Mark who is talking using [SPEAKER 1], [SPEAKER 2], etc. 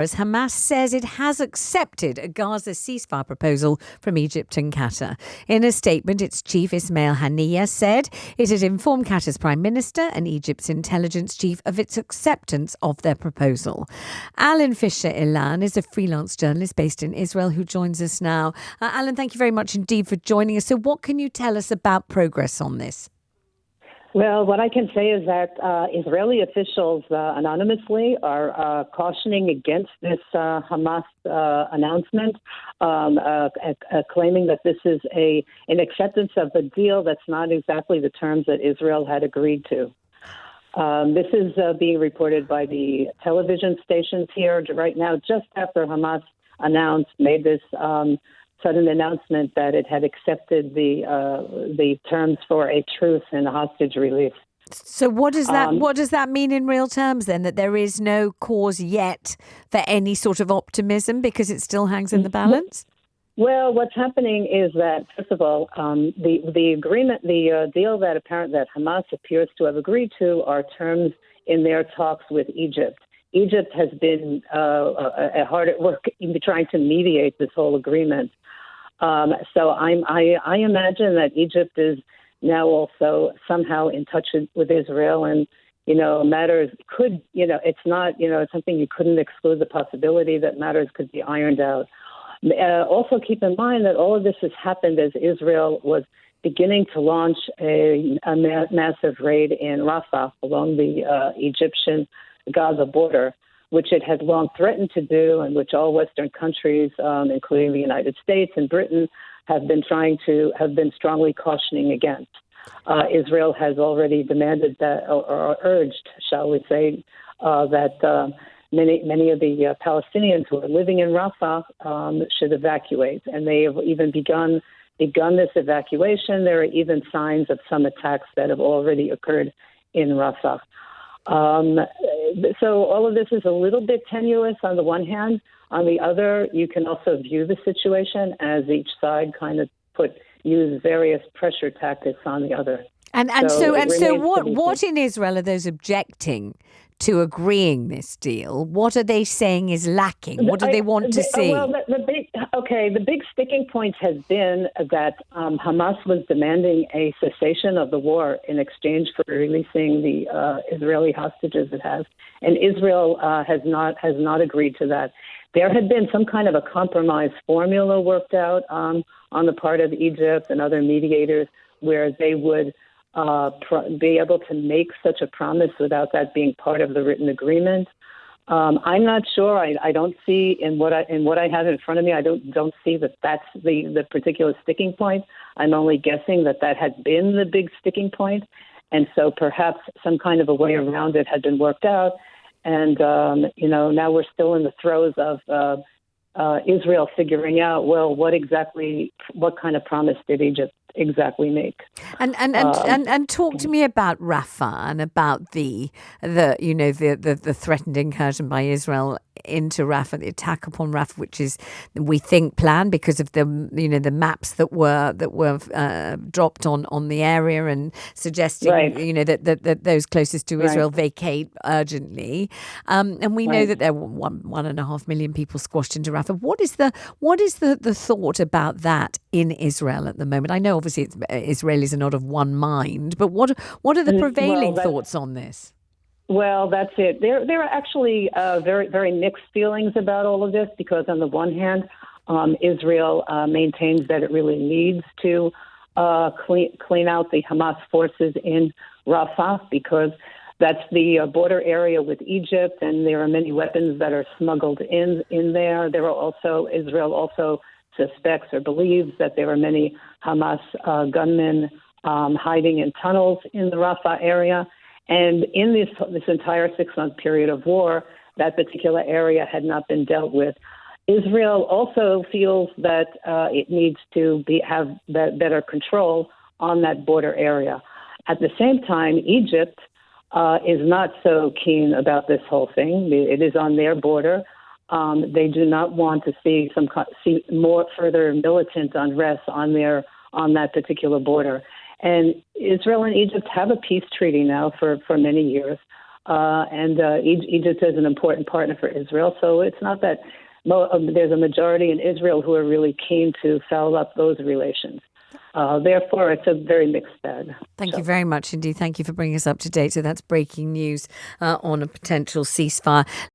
[SPEAKER 1] As Hamas says it has accepted a Gaza ceasefire proposal from Egypt and Qatar. In a statement, its chief Ismail Haniyeh said it had informed Qatar's prime minister and Egypt's intelligence chief of its acceptance of their proposal. Allyn Fisher-Ilan is a freelance journalist based in Israel who joins us now. Allyn, thank you very much indeed for joining us. So what can you tell us about progress on this?
[SPEAKER 2] Well, what I can say is that Israeli officials anonymously are cautioning against this Hamas announcement, claiming that this is an acceptance of the deal that's not exactly the terms that Israel had agreed to. This is being reported by the television stations here right now, just after Hamas made this sudden announcement that it had accepted the terms for a truce and a hostage release.
[SPEAKER 1] So what does that mean in real terms then, that there is no cause yet for any sort of optimism because it still hangs in the balance?
[SPEAKER 2] Well, what's happening is that, first of all, the agreement, the deal that Hamas appears to have agreed to are terms in their talks with Egypt. Egypt has been hard at work in trying to mediate this whole agreement. So I imagine that Egypt is now also somehow in touch with Israel, and matters could it's not it's something you couldn't exclude the possibility that matters could be ironed out. Also, keep in mind that all of this has happened as Israel was beginning to launch a massive raid in Rafah along the Egyptian Gaza border, which it had long threatened to do, and which all Western countries, including the United States and Britain, have been strongly cautioning against. Israel has already demanded that, or urged, shall we say, that many of the Palestinians who are living in Rafah should evacuate, and they have even begun this evacuation. There are even signs of some attacks that have already occurred in Rafah. So all of this is a little bit tenuous on the one hand. On the other, you can also view the situation as each side kind of use various pressure tactics on the other. And
[SPEAKER 1] so what in Israel are those objecting to agreeing this deal? What are they saying is lacking? What do they want to see?
[SPEAKER 2] Well, the big sticking point has been that Hamas was demanding a cessation of the war in exchange for releasing the Israeli hostages it has, and Israel has not agreed to that. There had been some kind of a compromise formula worked out on the part of Egypt and other mediators, where they would be able to make such a promise without that being part of the written agreement. I'm not sure. I don't see in what I have in front of me. I don't see that that's the particular sticking point. I'm only guessing that had been the big sticking point, and so perhaps some kind of a way around it had been worked out. And now we're still in the throes of Israel figuring out, well, what kind of promise did Egypt exactly make?
[SPEAKER 1] And talk to me about Rafah and about the threatened incursion by Israel into Rafah, the attack upon Rafah, which is, we think, planned because of the maps that were dropped on the area and suggesting that those closest to Israel vacate urgently. And we know that there were 1.5 million people squashed into Rafah. What is the thought about that in Israel at the moment? I know obviously Israelis are not of one mind, but what are the prevailing thoughts on this?
[SPEAKER 2] Well, that's it. There are actually very, very mixed feelings about all of this, because on the one hand, Israel maintains that it really needs to clean out the Hamas forces in Rafah, because that's the border area with Egypt, and there are many weapons that are smuggled in there. Israel also suspects or believes that there are many Hamas gunmen hiding in tunnels in the Rafah area. And in this entire 6-month period of war, that particular area had not been dealt with. Israel also feels that it needs to have better control on that border area. At the same time, Egypt is not so keen about this whole thing. It is on their border. They do not want to see more further militant unrest on that particular border. And Israel and Egypt have a peace treaty now for many years. Egypt is an important partner for Israel. So it's not that there's a majority in Israel who are really keen to foul up those relations. Therefore, it's a very mixed bag.
[SPEAKER 1] Thank you very much indeed. Thank you for bringing us up to date. So that's breaking news on a potential ceasefire.